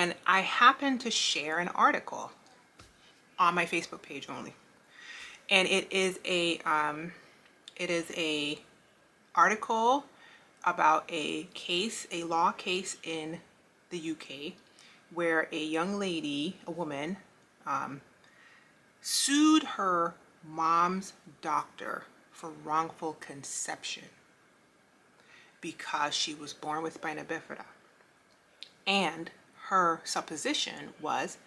And I happened to share an article on my Facebook page only. And it is a article about a case, a law case in the UK, where a young lady, a woman, sued her mom's doctor for wrongful conception because she was born with spina bifida. And her supposition was,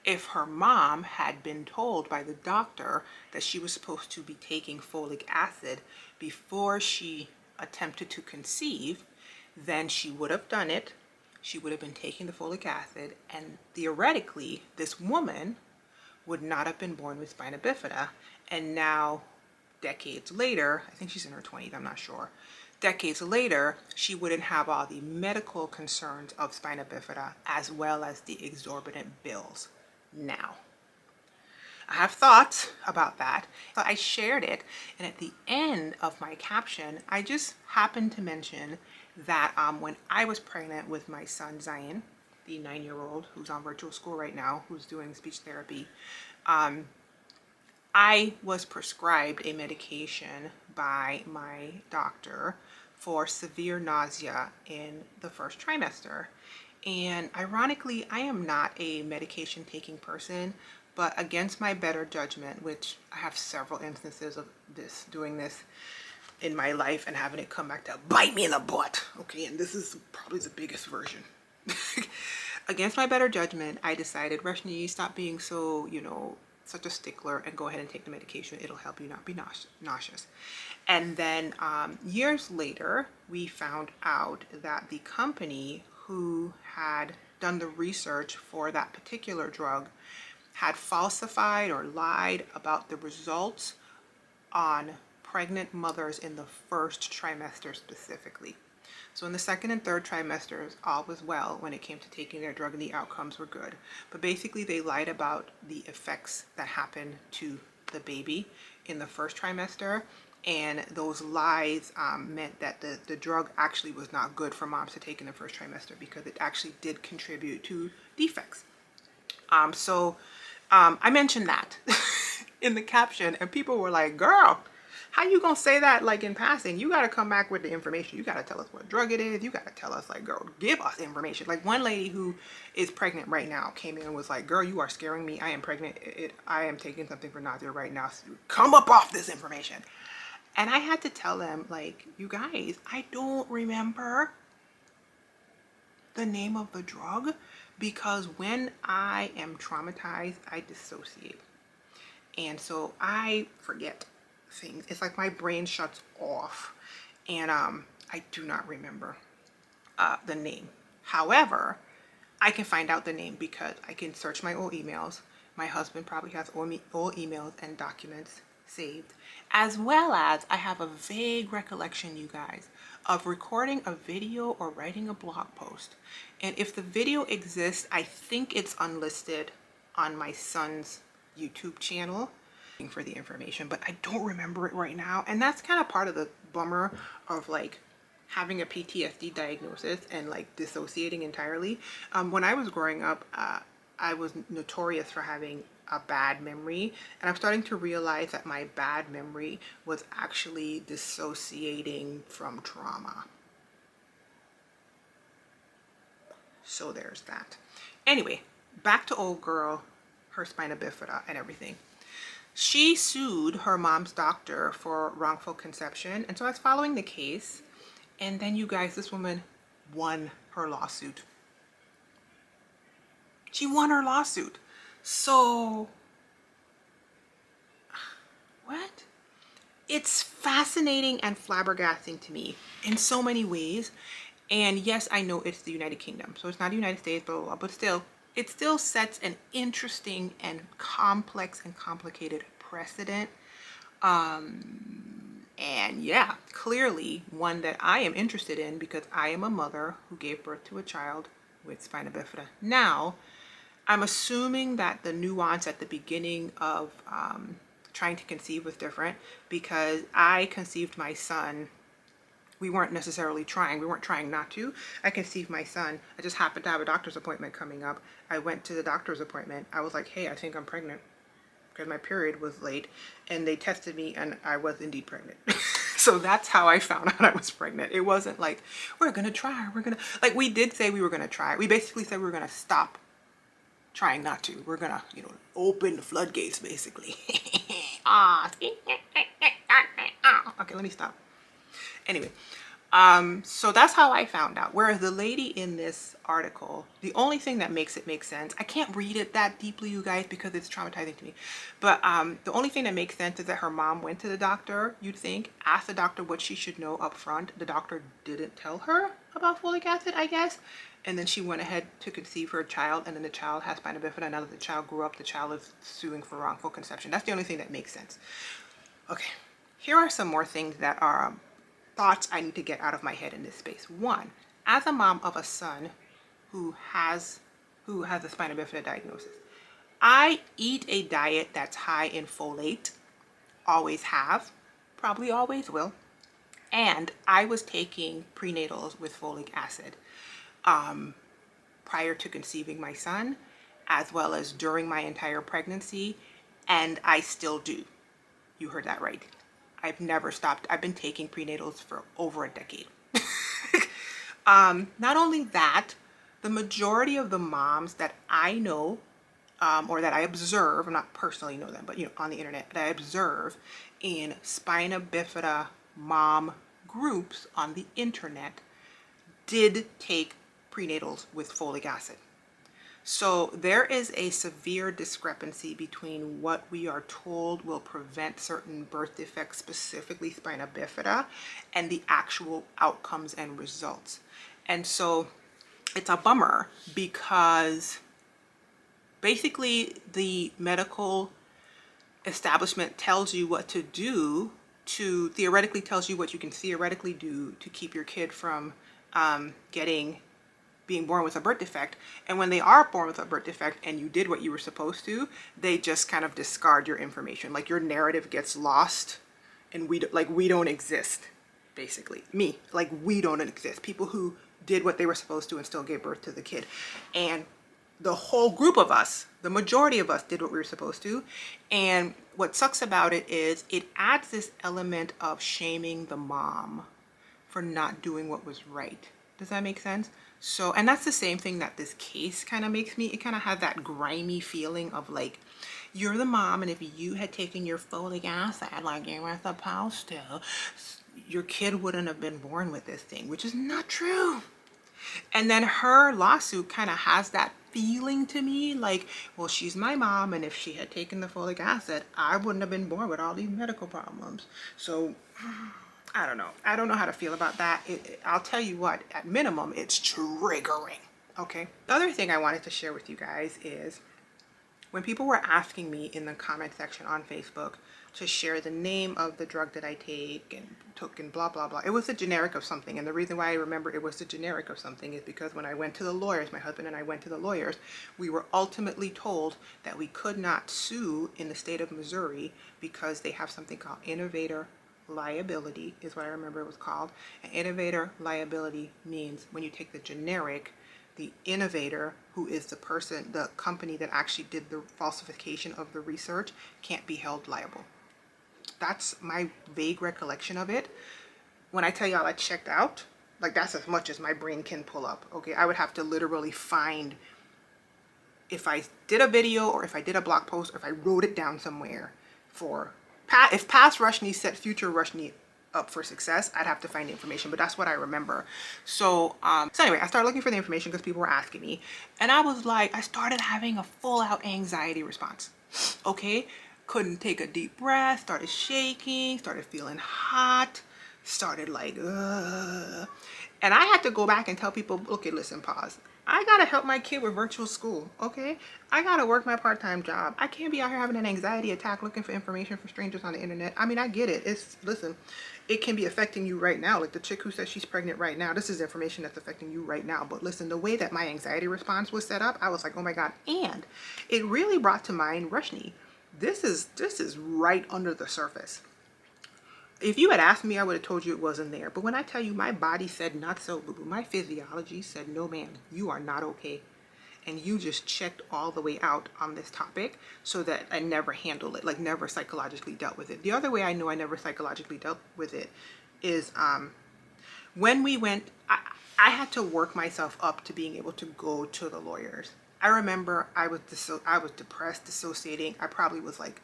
if her mom had been told by the doctor that she was supposed to be taking folic acid before she attempted to conceive, then she would have done it. She would have been taking the folic acid, and theoretically, this woman would not have been born with spina bifida. And now, decades later, I think she's in her 20s, I'm not sure. Decades later, she wouldn't have all the medical concerns of spina bifida as well as the exorbitant bills now. I have thoughts about that, so I shared it, and at the end of my caption, I just happened to mention that when I was pregnant with my son Zion, the 9-year-old who's on virtual school right now, who's doing speech therapy, I was prescribed a medication by my doctor for severe nausea in the first trimester. And ironically, I am not a medication taking person, but against my better judgment, which I have several instances of doing this in my life and having it come back to bite me in the butt. Okay, and this is probably the biggest version. Against my better judgment, I decided, Roshini, stop being so, such a stickler and go ahead and take the medication. It'll help you not be nauseous. And then years later, we found out that the company who had done the research for that particular drug had falsified or lied about the results on pregnant mothers in the first trimester specifically. So in the second and third trimesters, all was well when it came to taking their drug and the outcomes were good. But basically they lied about the effects that happened to the baby in the first trimester. And those lies meant that the drug actually was not good for moms to take in the first trimester because it actually did contribute to defects. I mentioned that in the caption, and people were like, girl, how you gonna say that like in passing? You gotta come back with the information. You gotta tell us what drug it is. You gotta tell us, like, girl, give us information. Like, one lady who is pregnant right now came in and was like, girl, you are scaring me. I am pregnant. I am taking something for nausea right now. So come up off this information. And I had to tell them, like, you guys, I don't remember the name of the drug because when I am traumatized, I dissociate. And so I forget things. It's like my brain shuts off, and I do not remember the name. However, I can find out the name because I can search my old emails. My husband probably has old emails and documents saved, as well as I have a vague recollection, you guys, of recording a video or writing a blog post. And if the video exists, I think it's unlisted on my son's YouTube channel for the information, but I don't remember it right now. And that's kind of part of the bummer of like having a PTSD diagnosis and like dissociating entirely. When I was growing up, I was notorious for having a bad memory, and I'm starting to realize that my bad memory was actually dissociating from trauma. So there's that. Anyway, back to old girl, her spina bifida and everything. She sued her mom's doctor for wrongful conception, and so I was following the case, and then you guys, this woman won her lawsuit. She won her lawsuit. So what? It's fascinating and flabbergasting to me in so many ways. And yes, I know it's the United Kingdom, so it's not the United States, blah, blah, blah, but still, it still sets an interesting and complex and complicated precedent. And yeah, clearly one that I am interested in because I am a mother who gave birth to a child with spina bifida. Now, I'm assuming that the nuance at the beginning of trying to conceive was different because I conceived my son we weren't necessarily trying. We weren't trying not to. I conceived my son. I just happened to have a doctor's appointment coming up. I went to the doctor's appointment. I was like, hey, I think I'm pregnant, because my period was late, and they tested me and I was indeed pregnant. So that's how I found out I was pregnant. It wasn't like, we're gonna try, like, we did say we were gonna try. We basically said we were gonna stop trying not to. We're gonna, you know, open the floodgates, basically. Okay, let me stop. Anyway, so that's how I found out. Whereas the lady in this article, the only thing that makes it make sense, I can't read it that deeply, you guys, because it's traumatizing to me. But the only thing that makes sense is that her mom went to the doctor, you'd think, asked the doctor what she should know up front. The doctor didn't tell her about folic acid, I guess. And then she went ahead to conceive her child, and then the child has spina bifida. Now that the child grew up, the child is suing for wrongful conception. That's the only thing that makes sense. Okay, here are some more things that are thoughts I need to get out of my head in this space. One, as a mom of a son who has a spina bifida diagnosis, I eat a diet that's high in folate, always have, probably always will, and I was taking prenatals with folic acid prior to conceiving my son, as well as during my entire pregnancy, and I still do. You heard that right. I've never stopped. I've been taking prenatals for over a decade. Not only that, the majority of the moms that I know, or that I observe, I'm not personally know them, but you know, on the internet, that I observe in spina bifida mom groups on the internet, did take prenatals with folic acid. So there is a severe discrepancy between what we are told will prevent certain birth defects, specifically spina bifida, and the actual outcomes and results. And so it's a bummer, because basically the medical establishment tells you what to do, to theoretically tells you what you can theoretically do to keep your kid from being born with a birth defect. And when they are born with a birth defect and you did what you were supposed to, they just kind of discard your information. Like, your narrative gets lost, and we don't exist, basically. We don't exist. People who did what they were supposed to and still gave birth to the kid. And the whole group of us, the majority of us, did what we were supposed to. And what sucks about it is it adds this element of shaming the mom for not doing what was right. Does that make sense? So, and that's the same thing that this case kind of makes me, it kind of has that grimy feeling of like, you're the mom, and if you had taken your folic acid like you were supposed to, your kid wouldn't have been born with this thing, which is not true. And then her lawsuit kind of has that feeling to me, like, well, she's my mom, and if she had taken the folic acid, I wouldn't have been born with all these medical problems. So I don't know. I don't know how to feel about that. I'll tell you what, at minimum, it's triggering. Okay. The other thing I wanted to share with you guys is when people were asking me in the comment section on Facebook to share the name of the drug that I take and took and blah, blah, blah. It was a generic of something. And the reason why I remember it was the generic of something is because when I went to the lawyers, my husband and I went to the lawyers, we were ultimately told that we could not sue in the state of Missouri because they have something called innovator liability, is what I remember it was called. And innovator liability means when you take the generic, the innovator, who is the person, the company that actually did the falsification of the research, can't be held liable. That's my vague recollection of it. When I tell y'all I checked out, like, that's as much as my brain can pull up. Okay, I would have to literally find, if I did a video or if I did a blog post or if I wrote it down somewhere, for if past Roshini set future Roshini up for success, I'd have to find the information, but that's what I remember. So anyway, I started looking for the information because people were asking me, and I was like, I started having a full-out anxiety response. Okay, couldn't take a deep breath, started shaking, started feeling hot, started like, ugh. And I had to go back and tell people, okay, listen, pause. I gotta help my kid with virtual school, okay? I gotta work my part-time job. I can't be out here having an anxiety attack looking for information from strangers on the internet. I mean, I get it. Listen, it can be affecting you right now. Like the chick who says she's pregnant right now, this is information that's affecting you right now. But listen, the way that my anxiety response was set up, I was like, oh my God. And it really brought to mind Roshini. This is right under the surface. If you had asked me, I would have told you it wasn't there. But when I tell you my body said not so, boo-boo, my physiology said, no ma'am, you are not okay. And you just checked all the way out on this topic, so that I never handled it, like never psychologically dealt with it. The other way I know I never psychologically dealt with it is when we went, I had to work myself up to being able to go to the lawyers. I remember I was depressed, dissociating. I probably was like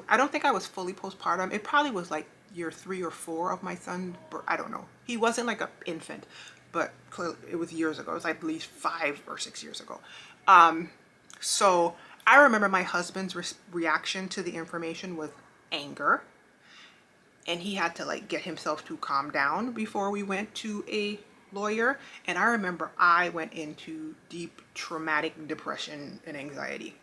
I don't think I was fully postpartum. It probably was like year 3 or 4 of my son. I don't know. He wasn't like an infant, but clearly it was years ago. It was, I believe, 5 or 6 years ago. So I remember my husband's reaction to the information was anger. And he had to like get himself to calm down before we went to a lawyer. And I remember I went into deep traumatic depression and anxiety.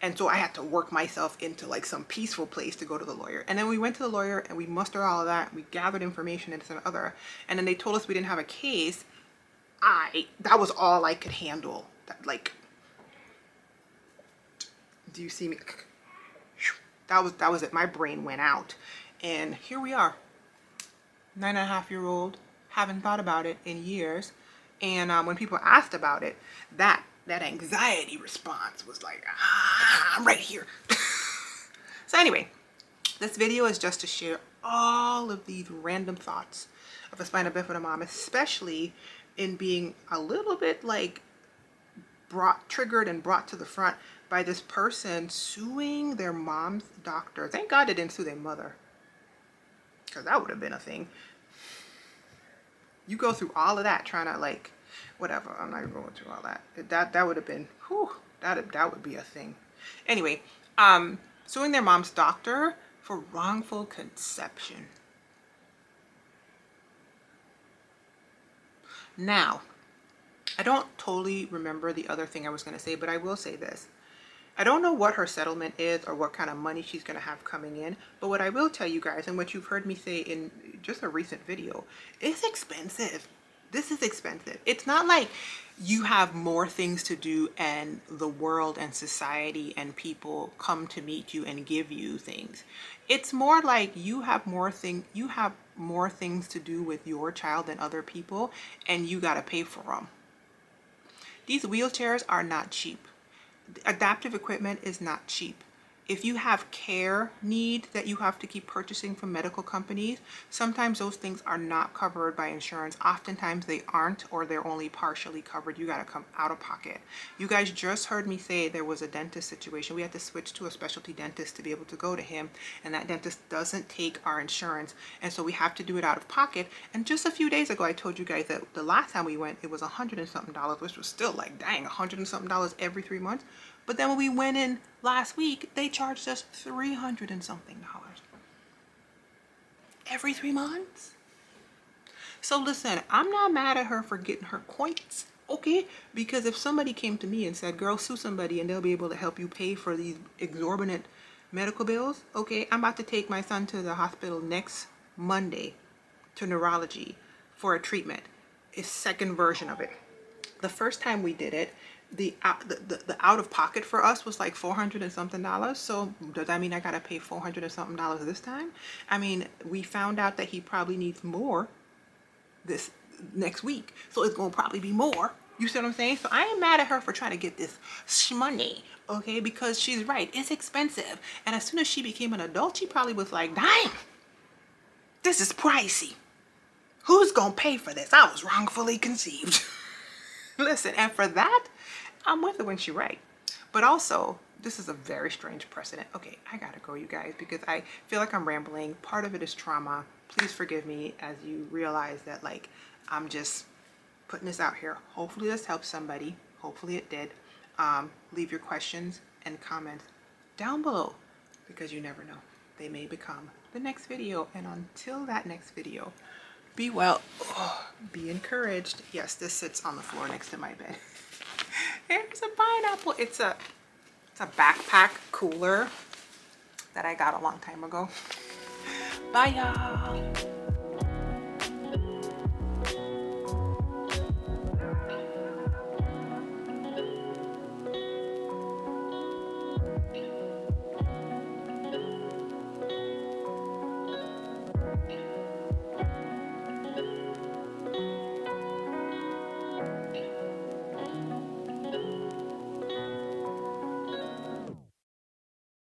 And so I had to work myself into like some peaceful place to go to the lawyer. And then we went to the lawyer and we mustered all of that. We gathered information and some other. And then they told us we didn't have a case. That was all I could handle. That, like, do you see me? That was it. My brain went out. And here we are, 9.5-year-old, haven't thought about it in years. And when people asked about it, that anxiety response was like, I'm right here. So anyway, this video is just to share all of these random thoughts of a spina bifida mom, especially in being a little bit like triggered and brought to the front by this person suing their mom's doctor. Thank God they didn't sue their mother, because that would have been a thing. You go through all of that trying to like, whatever. I'm not even going through all that. That would have been, whew, that would be a thing. Anyway, suing their mom's doctor for wrongful conception. Now, I don't totally remember the other thing I was going to say, but I will say this. I don't know what her settlement is or what kind of money she's going to have coming in, but what I will tell you guys, and what you've heard me say in just a recent video, it's expensive. This is expensive. It's not like you have more things to do and the world and society and people come to meet you and give you things. It's more like you have more things to do with your child than other people, and you got to pay for them. These wheelchairs are not cheap. Adaptive equipment is not cheap. If you have care needs that you have to keep purchasing from medical companies, sometimes those things are not covered by insurance. Oftentimes they aren't, or they're only partially covered. You got to come out of pocket. You guys just heard me say there was a dentist situation. We had to switch to a specialty dentist to be able to go to him, and that dentist doesn't take our insurance, and so we have to do it out of pocket. And just a few days ago I told you guys that the last time we went it was $100 and something, which was still like, dang, $100 and something every 3 months. But then when we went in last week, they charged us $300 and something every 3 months. So listen, I'm not mad at her for getting her coins, okay? Because if somebody came to me and said, girl, sue somebody and they'll be able to help you pay for these exorbitant medical bills, okay? I'm about to take my son to the hospital next Monday to neurology for a treatment. It's second version of it. The first time we did it, the out of pocket for us was like $400 and something. So does that mean I gotta pay $400 and something this time? I mean, we found out that he probably needs more this next week, so it's gonna probably be more. You see what I'm saying? So I ain't mad at her for trying to get this money, okay? Because she's right, it's expensive. And as soon as she became an adult, she probably was like, dang, this is pricey. Who's gonna pay for this? I was wrongfully conceived. Listen, and for that, I'm with her when she's right. But also, this is a very strange precedent. Okay, I gotta go, you guys, because I feel like I'm rambling. Part of it is trauma. Please forgive me as you realize that, like, I'm just putting this out here. Hopefully this helps somebody. Hopefully it did. Leave your questions and comments down below, because you never know. They may become the next video. And until that next video, be well, be encouraged. Yes, this sits on the floor next to my bed. Here's a pineapple. It's a backpack cooler that I got a long time ago. Bye, y'all.